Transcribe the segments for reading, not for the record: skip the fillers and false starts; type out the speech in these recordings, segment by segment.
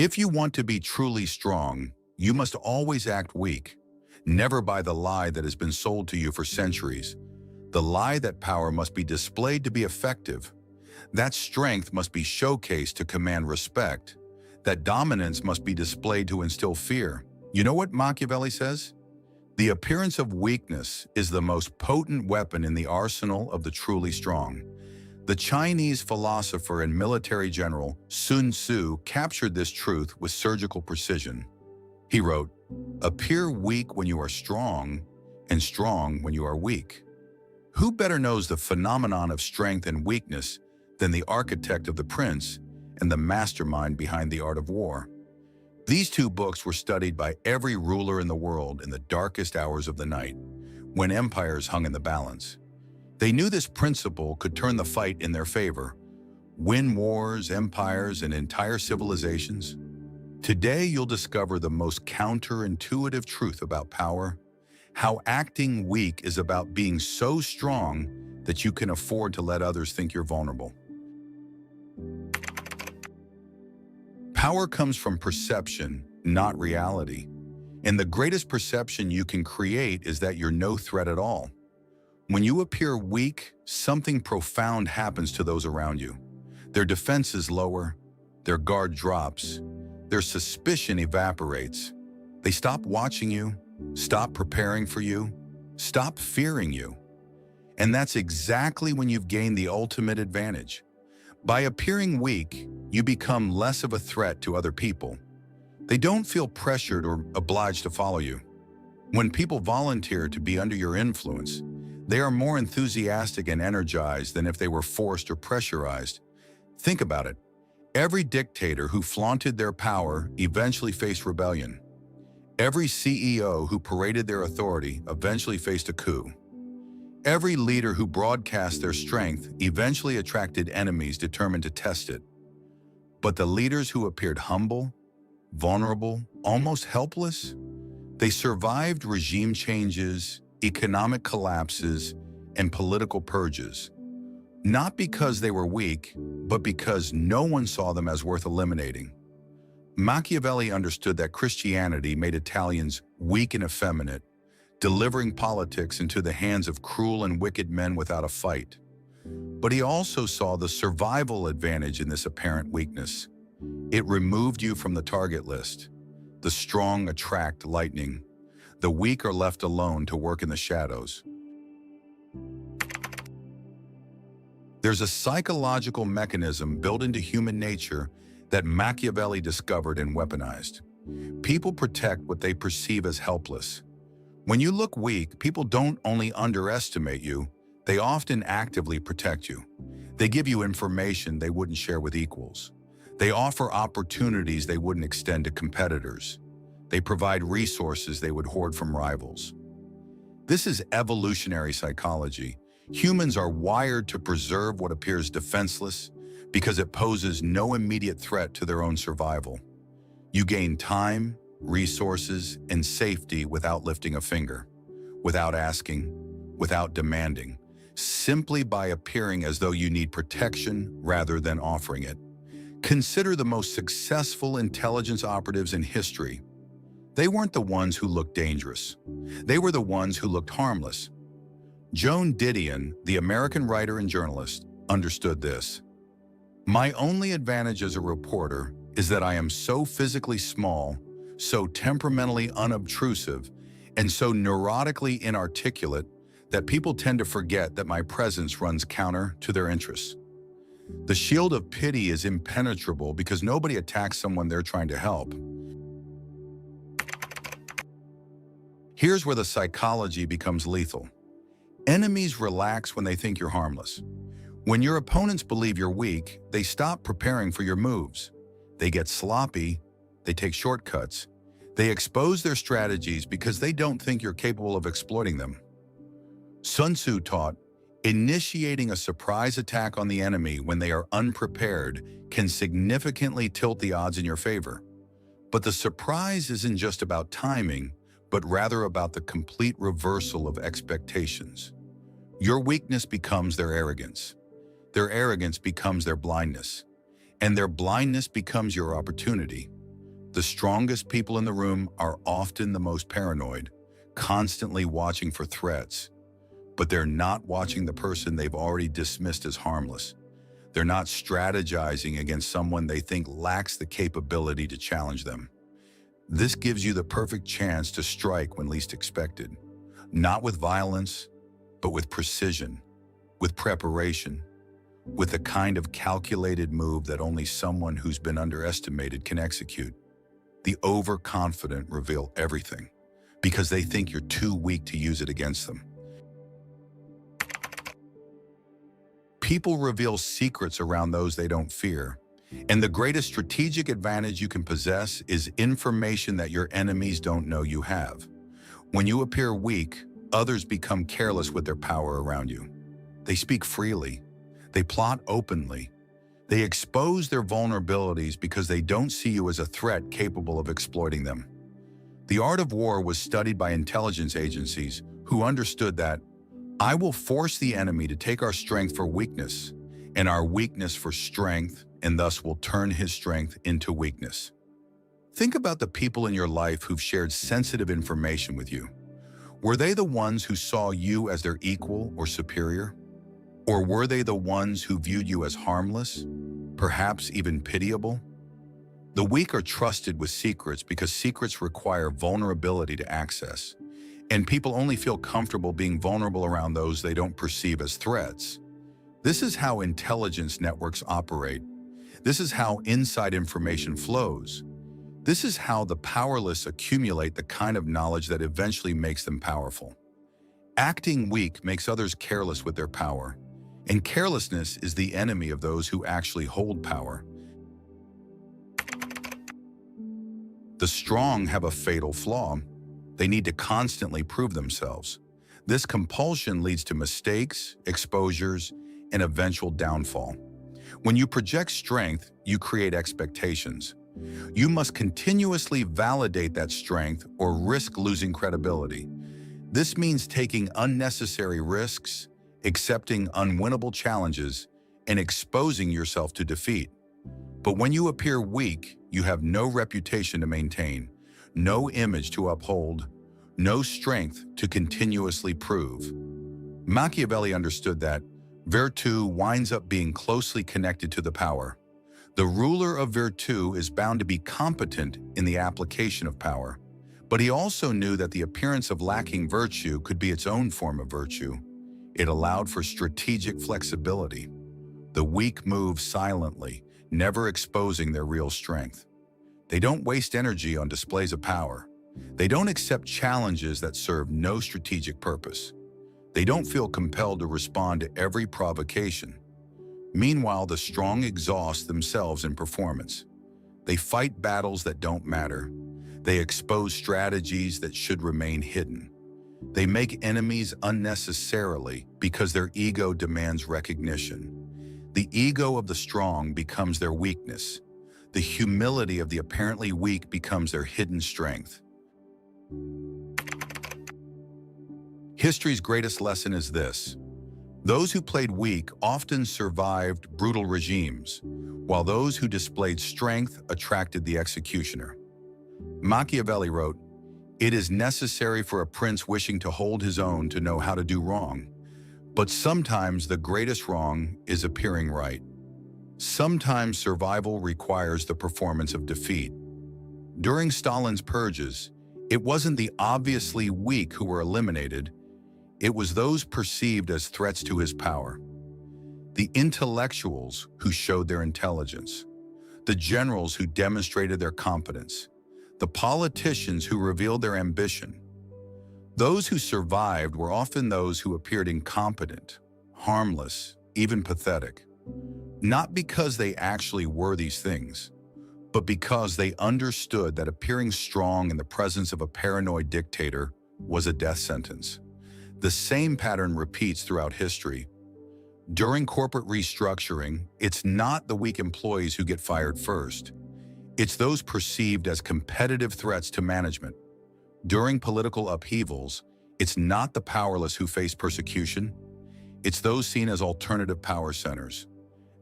If you want to be truly strong, you must always act weak, never by the lie that has been sold to you for centuries. The lie that power must be displayed to be effective, that strength must be showcased to command respect, that dominance must be displayed to instill fear. You know what Machiavelli says? The appearance of weakness is the most potent weapon in the arsenal of the truly strong. The Chinese philosopher and military general Sun Tzu captured this truth with surgical precision. He wrote, "Appear weak when you are strong, and strong when you are weak." Who better knows the phenomenon of strength and weakness than the architect of the prince and the mastermind behind the art of war? These two books were studied by every ruler in the world in the darkest hours of the night, when empires hung in the balance. They knew this principle could turn the fight in their favor, win wars, empires, and entire civilizations. Today, you'll discover the most counterintuitive truth about power, how acting weak is about being so strong that you can afford to let others think you're vulnerable. Power comes from perception, not reality. And the greatest perception you can create is that you're no threat at all. When you appear weak, something profound happens to those around you. Their defenses lower, their guard drops, their suspicion evaporates. They stop watching you, stop preparing for you, stop fearing you. And that's exactly when you've gained the ultimate advantage. By appearing weak, you become less of a threat to other people. They don't feel pressured or obliged to follow you. When people volunteer to be under your influence, they are more enthusiastic and energized than if they were forced or pressurized. Think about it. Every dictator who flaunted their power eventually faced rebellion. Every CEO who paraded their authority eventually faced a coup. Every leader who broadcast their strength eventually attracted enemies determined to test it. But the leaders who appeared humble, vulnerable, almost helpless, they survived regime changes, economic collapses, and political purges. Not because they were weak, but because no one saw them as worth eliminating. Machiavelli understood that Christianity made Italians weak and effeminate, delivering politics into the hands of cruel and wicked men without a fight. But he also saw the survival advantage in this apparent weakness. It removed you from the target list. The strong attract lightning. The weak are left alone to work in the shadows. There's a psychological mechanism built into human nature that Machiavelli discovered and weaponized. People protect what they perceive as helpless. When you look weak, people don't only underestimate you, they often actively protect you. They give you information they wouldn't share with equals. They offer opportunities they wouldn't extend to competitors. They provide resources they would hoard from rivals. This is evolutionary psychology. Humans are wired to preserve what appears defenseless because it poses no immediate threat to their own survival. You gain time, resources, and safety without lifting a finger, without asking, without demanding, simply by appearing as though you need protection rather than offering it. Consider the most successful intelligence operatives in history. They weren't the ones who looked dangerous. They were the ones who looked harmless. Joan Didion, the American writer and journalist, understood this. "My only advantage as a reporter is that I am so physically small, so temperamentally unobtrusive, and so neurotically inarticulate that people tend to forget that my presence runs counter to their interests. The shield of pity is impenetrable because nobody attacks someone they're trying to help." Here's where the psychology becomes lethal. Enemies relax when they think you're harmless. When your opponents believe you're weak, they stop preparing for your moves. They get sloppy, they take shortcuts. They expose their strategies because they don't think you're capable of exploiting them. Sun Tzu taught, initiating a surprise attack on the enemy when they are unprepared can significantly tilt the odds in your favor. But the surprise isn't just about timing, but rather about the complete reversal of expectations. Your weakness becomes their arrogance. Their arrogance becomes their blindness. And their blindness becomes your opportunity. The strongest people in the room are often the most paranoid, constantly watching for threats, but they're not watching the person they've already dismissed as harmless. They're not strategizing against someone they think lacks the capability to challenge them. This gives you the perfect chance to strike when least expected, not with violence, but with precision, with preparation, with the kind of calculated move that only someone who's been underestimated can execute. The overconfident reveal everything because they think you're too weak to use it against them. People reveal secrets around those they don't fear. And the greatest strategic advantage you can possess is information that your enemies don't know you have. When you appear weak, others become careless with their power around you. They speak freely. They plot openly. They expose their vulnerabilities because they don't see you as a threat capable of exploiting them. The art of war was studied by intelligence agencies who understood that I will force the enemy to take our strength for weakness and our weakness for strength, and thus will turn his strength into weakness. Think about the people in your life who've shared sensitive information with you. Were they the ones who saw you as their equal or superior? Or were they the ones who viewed you as harmless, perhaps even pitiable? The weak are trusted with secrets because secrets require vulnerability to access, and people only feel comfortable being vulnerable around those they don't perceive as threats. This is how intelligence networks operate. This is how inside information flows. This is how the powerless accumulate the kind of knowledge that eventually makes them powerful. Acting weak makes others careless with their power, and carelessness is the enemy of those who actually hold power. The strong have a fatal flaw. They need to constantly prove themselves. This compulsion leads to mistakes, exposures, and eventual downfall. When you project strength, you create expectations. You must continuously validate that strength or risk losing credibility. This means taking unnecessary risks, accepting unwinnable challenges, and exposing yourself to defeat. But when you appear weak, you have no reputation to maintain, no image to uphold, no strength to continuously prove. Machiavelli understood that virtue winds up being closely connected to the power. The ruler of virtue is bound to be competent in the application of power. But he also knew that the appearance of lacking virtue could be its own form of virtue. It allowed for strategic flexibility. The weak move silently, never exposing their real strength. They don't waste energy on displays of power. They don't accept challenges that serve no strategic purpose. They don't feel compelled to respond to every provocation. Meanwhile, the strong exhaust themselves in performance. They fight battles that don't matter. They expose strategies that should remain hidden. They make enemies unnecessarily because their ego demands recognition. The ego of the strong becomes their weakness. The humility of the apparently weak becomes their hidden strength. History's greatest lesson is this: those who played weak often survived brutal regimes, while those who displayed strength attracted the executioner. Machiavelli wrote, "It is necessary for a prince wishing to hold his own to know how to do wrong, but sometimes the greatest wrong is appearing right." Sometimes survival requires the performance of defeat. During Stalin's purges, it wasn't the obviously weak who were eliminated. It was those perceived as threats to his power. The intellectuals who showed their intelligence. The generals who demonstrated their competence. The politicians who revealed their ambition. Those who survived were often those who appeared incompetent, harmless, even pathetic. Not because they actually were these things, but because they understood that appearing strong in the presence of a paranoid dictator was a death sentence. The same pattern repeats throughout history. During corporate restructuring, it's not the weak employees who get fired first. It's those perceived as competitive threats to management. During political upheavals, it's not the powerless who face persecution. It's those seen as alternative power centers.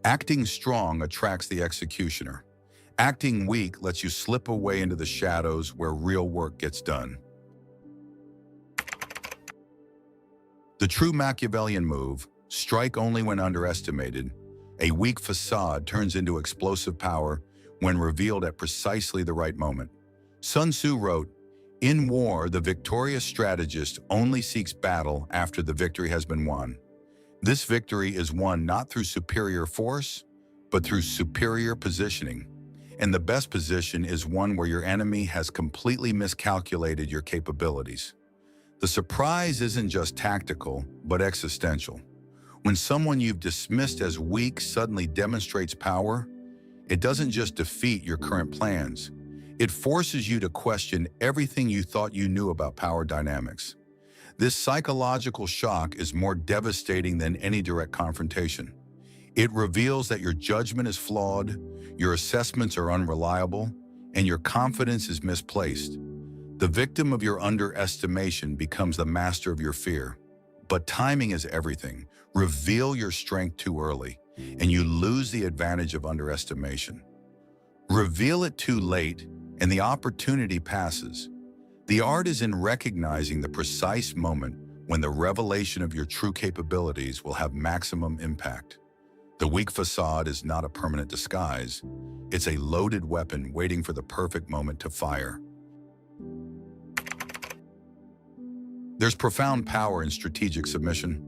Acting strong attracts the executioner. Acting weak lets you slip away into the shadows where real work gets done. The true Machiavellian move, strike only when underestimated. A weak facade turns into explosive power when revealed at precisely the right moment. Sun Tzu wrote, "In war, the victorious strategist only seeks battle after the victory has been won. This victory is won not through superior force, but through superior positioning. And the best position is one where your enemy has completely miscalculated your capabilities." The surprise isn't just tactical, but existential. When someone you've dismissed as weak suddenly demonstrates power, it doesn't just defeat your current plans. It forces you to question everything you thought you knew about power dynamics. This psychological shock is more devastating than any direct confrontation. It reveals that your judgment is flawed, your assessments are unreliable, and your confidence is misplaced. The victim of your underestimation becomes the master of your fear. But timing is everything. Reveal your strength too early, and you lose the advantage of underestimation. Reveal it too late, and the opportunity passes. The art is in recognizing the precise moment when the revelation of your true capabilities will have maximum impact. The weak facade is not a permanent disguise. It's a loaded weapon waiting for the perfect moment to fire. There's profound power in strategic submission.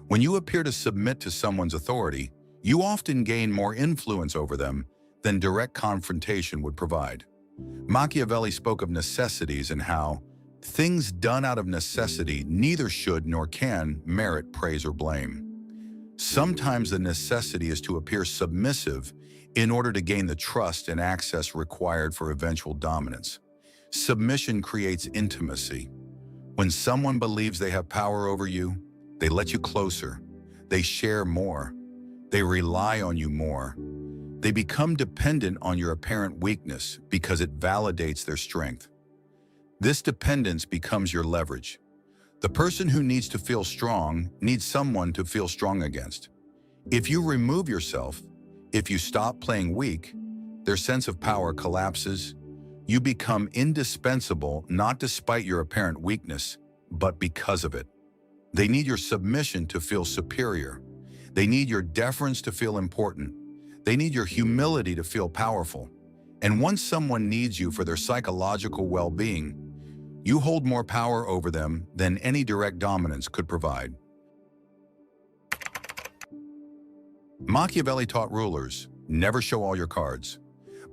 When you appear to submit to someone's authority, you often gain more influence over them than direct confrontation would provide. Machiavelli spoke of necessities and how things done out of necessity neither should nor can merit praise or blame. Sometimes the necessity is to appear submissive in order to gain the trust and access required for eventual dominance. Submission creates intimacy. When someone believes they have power over you, they let you closer. They share more. They rely on you more. They become dependent on your apparent weakness because it validates their strength. This dependence becomes your leverage. The person who needs to feel strong needs someone to feel strong against. If you remove yourself, if you stop playing weak, their sense of power collapses. You become indispensable not despite your apparent weakness, but because of it. They need your submission to feel superior. They need your deference to feel important. They need your humility to feel powerful. And once someone needs you for their psychological well-being, you hold more power over them than any direct dominance could provide. Machiavelli taught rulers, never show all your cards.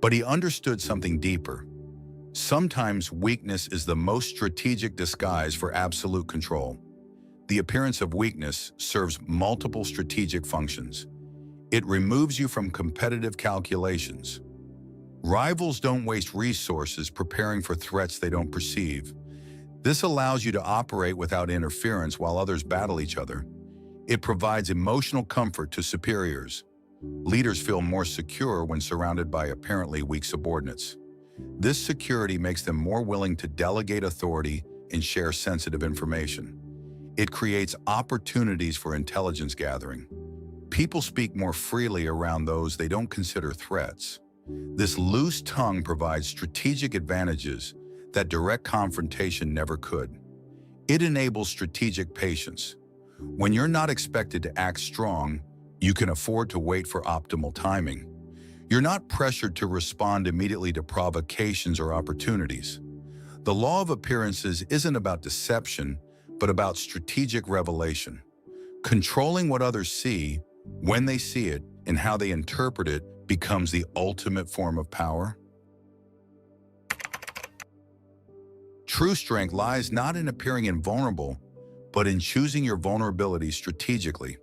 But he understood something deeper. Sometimes weakness is the most strategic disguise for absolute control. The appearance of weakness serves multiple strategic functions. It removes you from competitive calculations. Rivals don't waste resources preparing for threats they don't perceive. This allows you to operate without interference while others battle each other. It provides emotional comfort to superiors. Leaders feel more secure when surrounded by apparently weak subordinates. This security makes them more willing to delegate authority and share sensitive information. It creates opportunities for intelligence gathering. People speak more freely around those they don't consider threats. This loose tongue provides strategic advantages that direct confrontation never could. It enables strategic patience. When you're not expected to act strong, you can afford to wait for optimal timing. You're not pressured to respond immediately to provocations or opportunities. The law of appearances isn't about deception, but about strategic revelation. Controlling what others see, when they see it, and how they interpret it becomes the ultimate form of power. True strength lies not in appearing invulnerable, but in choosing your vulnerabilities strategically.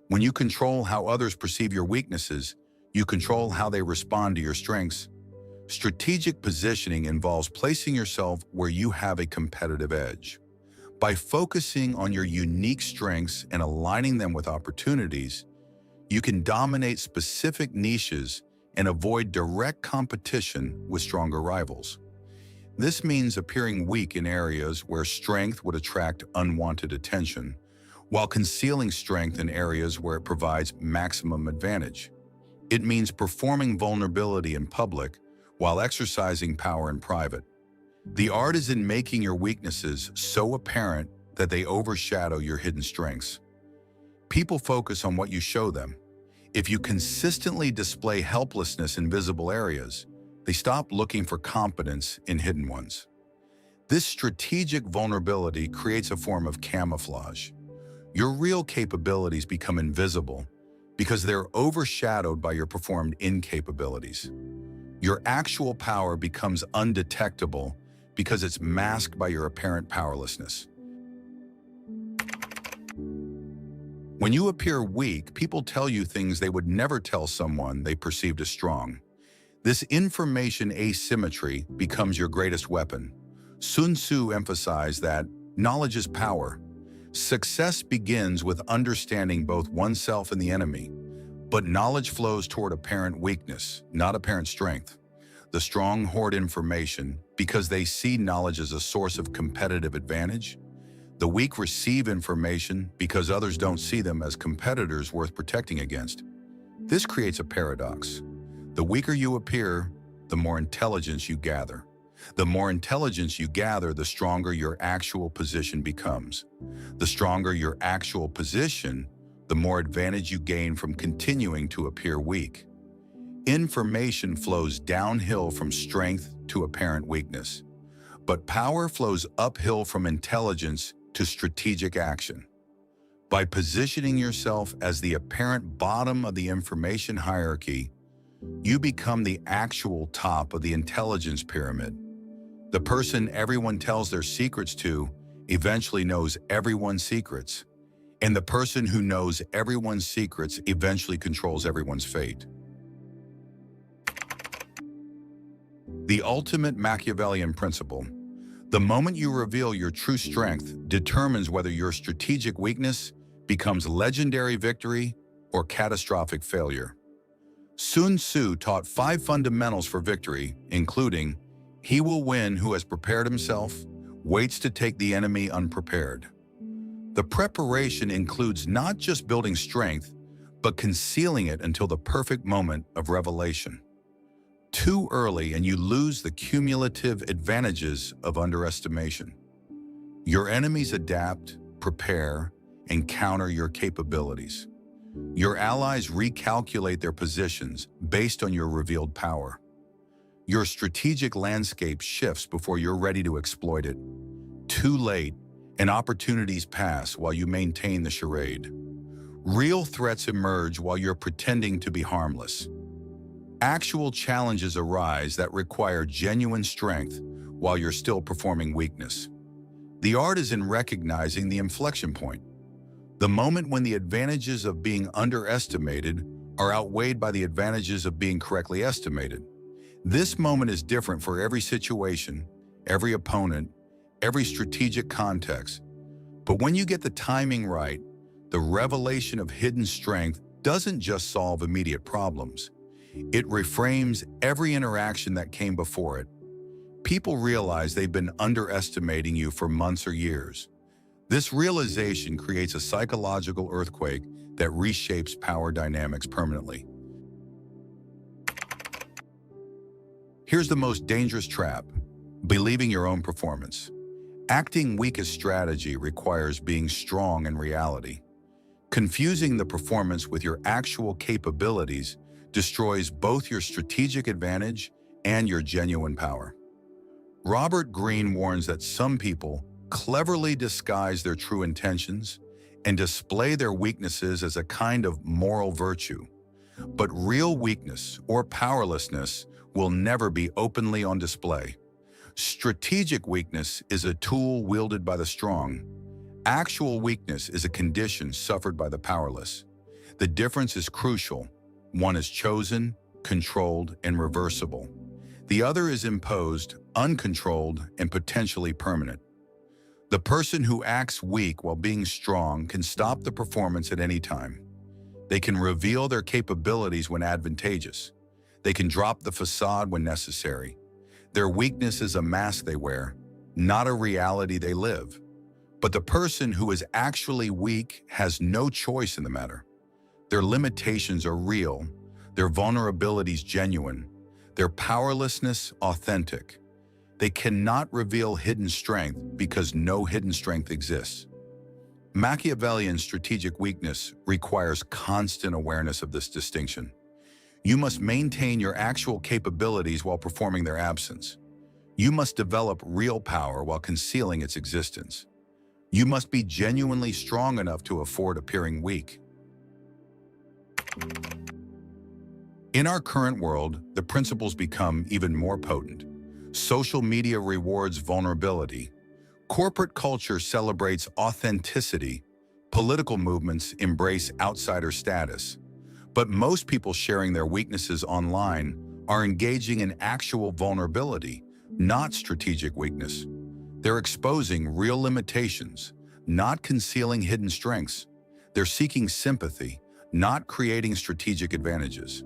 When you control how others perceive your weaknesses, you control how they respond to your strengths. Strategic positioning involves placing yourself where you have a competitive edge. By focusing on your unique strengths and aligning them with opportunities, you can dominate specific niches and avoid direct competition with stronger rivals. This means appearing weak in areas where strength would attract unwanted attention, while concealing strength in areas where it provides maximum advantage. It means performing vulnerability in public while exercising power in private. The art is in making your weaknesses so apparent that they overshadow your hidden strengths. People focus on what you show them. If you consistently display helplessness in visible areas, they stop looking for competence in hidden ones. This strategic vulnerability creates a form of camouflage. Your real capabilities become invisible because they're overshadowed by your performed incapabilities. Your actual power becomes undetectable because it's masked by your apparent powerlessness. When you appear weak, people tell you things they would never tell someone they perceived as strong. This information asymmetry becomes your greatest weapon. Sun Tzu emphasized that knowledge is power. Success begins with understanding both oneself and the enemy, but knowledge flows toward apparent weakness, not apparent strength. The strong hoard information because they see knowledge as a source of competitive advantage. The weak receive information because others don't see them as competitors worth protecting against. This creates a paradox. The weaker you appear, the more intelligence you gather. The more intelligence you gather, the stronger your actual position becomes. The stronger your actual position, the more advantage you gain from continuing to appear weak. Information flows downhill from strength to apparent weakness, but power flows uphill from intelligence to strategic action. By positioning yourself as the apparent bottom of the information hierarchy, you become the actual top of the intelligence pyramid. The person everyone tells their secrets to eventually knows everyone's secrets, and the person who knows everyone's secrets eventually controls everyone's fate. The ultimate Machiavellian principle. The moment you reveal your true strength determines whether your strategic weakness becomes legendary victory or catastrophic failure. Sun Tzu taught 5 fundamentals for victory, including, he will win who has prepared himself, waits to take the enemy unprepared. The preparation includes not just building strength, but concealing it until the perfect moment of revelation. Too early and you lose the cumulative advantages of underestimation. Your enemies adapt, prepare, and counter your capabilities. Your allies recalculate their positions based on your revealed power. Your strategic landscape shifts before you're ready to exploit it. Too late, and opportunities pass while you maintain the charade. Real threats emerge while you're pretending to be harmless. Actual challenges arise that require genuine strength while you're still performing weakness. The art is in recognizing the inflection point, the moment when the advantages of being underestimated are outweighed by the advantages of being correctly estimated. This moment is different for every situation, every opponent, every strategic context. But when you get the timing right, the revelation of hidden strength doesn't just solve immediate problems. It reframes every interaction that came before it. People realize they've been underestimating you for months or years. This realization creates a psychological earthquake that reshapes power dynamics permanently. Here's the most dangerous trap: believing your own performance. Acting weak as strategy requires being strong in reality. Confusing the performance with your actual capabilities destroys both your strategic advantage and your genuine power. Robert Greene warns that some people cleverly disguise their true intentions and display their weaknesses as a kind of moral virtue. But real weakness or powerlessness will never be openly on display. Strategic weakness is a tool wielded by the strong. Actual weakness is a condition suffered by the powerless. The difference is crucial. One is chosen, controlled, and reversible. The other is imposed, uncontrolled, and potentially permanent. The person who acts weak while being strong can stop the performance at any time. They can reveal their capabilities when advantageous. They can drop the facade when necessary. Their weakness is a mask they wear, not a reality they live. But the person who is actually weak has no choice in the matter. Their limitations are real, their vulnerabilities genuine. their powerlessness authentic. They cannot reveal hidden strength because no hidden strength exists. Machiavellian strategic weakness requires constant awareness of this distinction. You must maintain your actual capabilities while performing their absence. You must develop real power while concealing its existence. You must be genuinely strong enough to afford appearing weak. In our current world, the principles become even more potent. Social media rewards vulnerability. Corporate culture celebrates authenticity. Political movements embrace outsider status. But most people sharing their weaknesses online are engaging in actual vulnerability, not strategic weakness. They're exposing real limitations, not concealing hidden strengths. They're seeking sympathy, not creating strategic advantages.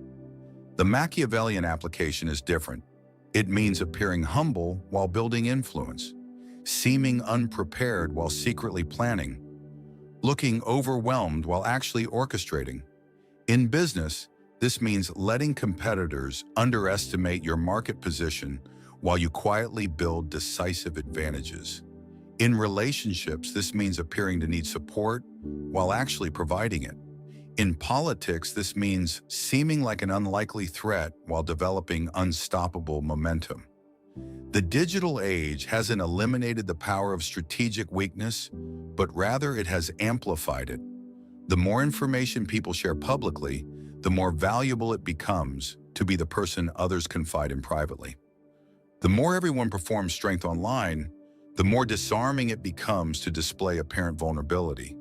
The Machiavellian application is different. It means appearing humble while building influence, seeming unprepared while secretly planning, looking overwhelmed while actually orchestrating. In business, this means letting competitors underestimate your market position while you quietly build decisive advantages. In relationships, this means appearing to need support while actually providing it. In politics, this means seeming like an unlikely threat while developing unstoppable momentum. The digital age hasn't eliminated the power of strategic weakness, but rather it has amplified it. The more information people share publicly, the more valuable it becomes to be the person others confide in privately. The more everyone performs strength online, the more disarming it becomes to display apparent vulnerability.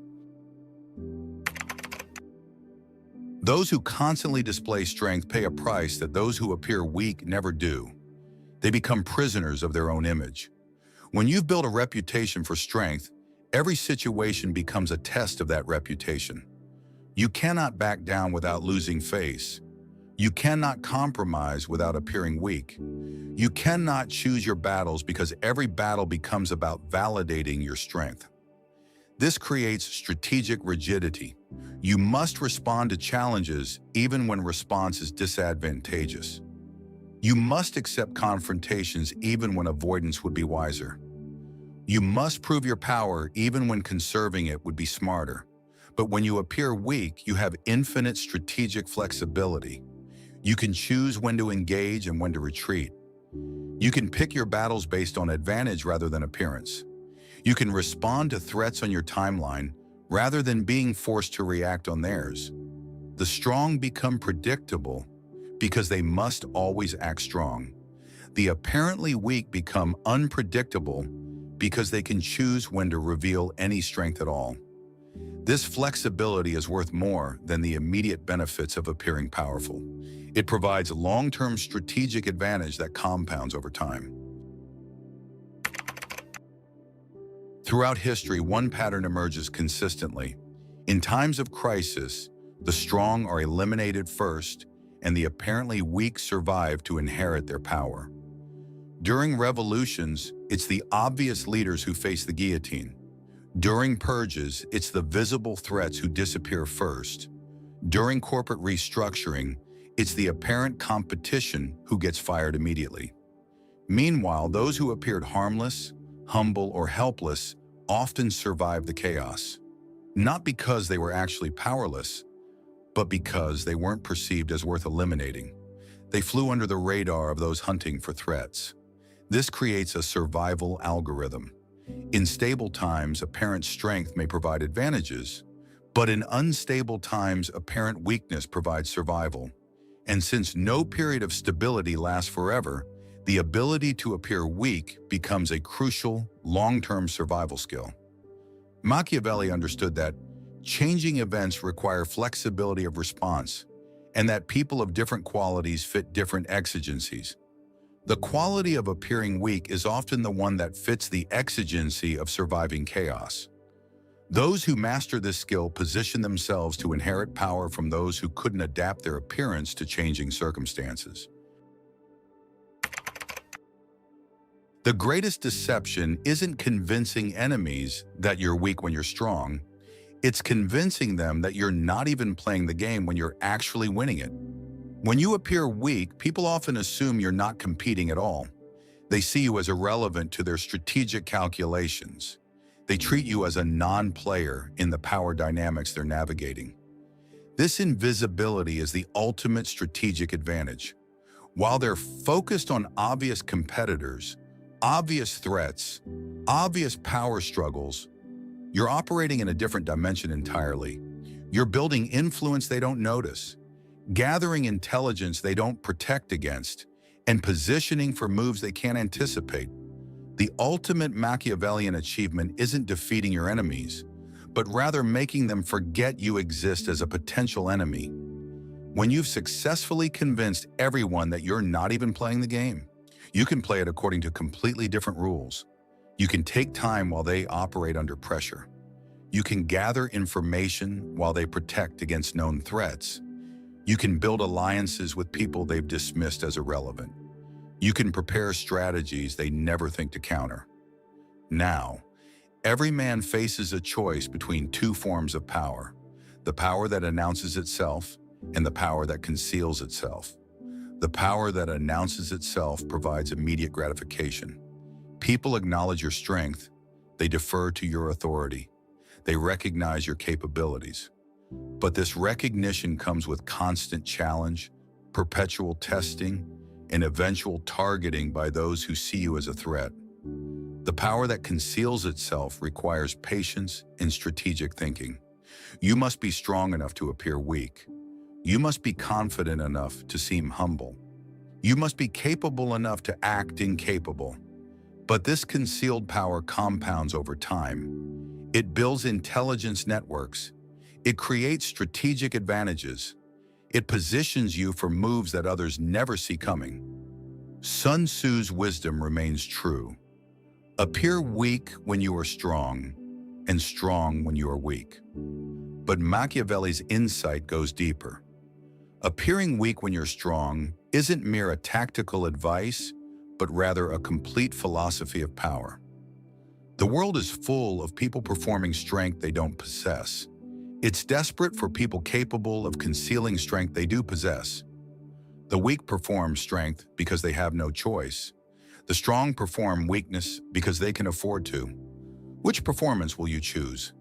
Those who constantly display strength pay a price that those who appear weak never do. They become prisoners of their own image. When you've built a reputation for strength, every situation becomes a test of that reputation. You cannot back down without losing face. You cannot compromise without appearing weak. You cannot choose your battles because every battle becomes about validating your strength. This creates strategic rigidity. You must respond to challenges even when response is disadvantageous. You must accept confrontations even when avoidance would be wiser. You must prove your power even when conserving it would be smarter. But when you appear weak, you have infinite strategic flexibility. You can choose when to engage and when to retreat. You can pick your battles based on advantage rather than appearance. You can respond to threats on your timeline rather than being forced to react on theirs. The strong become predictable because they must always act strong. The apparently weak become unpredictable because they can choose when to reveal any strength at all. This flexibility is worth more than the immediate benefits of appearing powerful. It provides long-term strategic advantage that compounds over time. Throughout history, one pattern emerges consistently. In times of crisis, the strong are eliminated first, and the apparently weak survive to inherit their power. During revolutions, it's the obvious leaders who face the guillotine. During purges, it's the visible threats who disappear first. During corporate restructuring, it's the apparent competition who gets fired immediately. Meanwhile, those who appeared harmless, humble, or helpless often survived the chaos. Not because they were actually powerless, but because they weren't perceived as worth eliminating. They flew under the radar of those hunting for threats. This creates a survival algorithm. In stable times, apparent strength may provide advantages, but in unstable times, apparent weakness provides survival. And since no period of stability lasts forever, the ability to appear weak becomes a crucial, long-term survival skill. Machiavelli understood that changing events require flexibility of response, and that people of different qualities fit different exigencies. The quality of appearing weak is often the one that fits the exigency of surviving chaos. Those who master this skill position themselves to inherit power from those who couldn't adapt their appearance to changing circumstances. The greatest deception isn't convincing enemies that you're weak when you're strong. It's convincing them that you're not even playing the game when you're actually winning it. When you appear weak, people often assume you're not competing at all. They see you as irrelevant to their strategic calculations. They treat you as a non-player in the power dynamics they're navigating. This invisibility is the ultimate strategic advantage. While they're focused on obvious competitors, obvious threats, obvious power struggles, you're operating in a different dimension entirely. You're building influence they don't notice, gathering intelligence they don't protect against, and positioning for moves they can't anticipate. The ultimate Machiavellian achievement isn't defeating your enemies, but rather making them forget you exist as a potential enemy. When you've successfully convinced everyone that you're not even playing the game, you can play it according to completely different rules. You can take time while they operate under pressure. You can gather information while they protect against known threats. You can build alliances with people they've dismissed as irrelevant. You can prepare strategies they never think to counter. Now, every man faces a choice between two forms of power: the power that announces itself and the power that conceals itself. The power that announces itself provides immediate gratification. People acknowledge your strength. They defer to your authority. They recognize your capabilities. But this recognition comes with constant challenge, perpetual testing, and eventual targeting by those who see you as a threat. The power that conceals itself requires patience and strategic thinking. You must be strong enough to appear weak. You must be confident enough to seem humble. You must be capable enough to act incapable. But this concealed power compounds over time. It builds intelligence networks. It creates strategic advantages. It positions you for moves that others never see coming. Sun Tzu's wisdom remains true. Appear weak when you are strong, and strong when you are weak. But Machiavelli's insight goes deeper. Appearing weak when you're strong isn't mere a tactical advice, but rather a complete philosophy of power. The world is full of people performing strength they don't possess. It's desperate for people capable of concealing strength they do possess. The weak perform strength because they have no choice. The strong perform weakness because they can afford to. Which performance will you choose?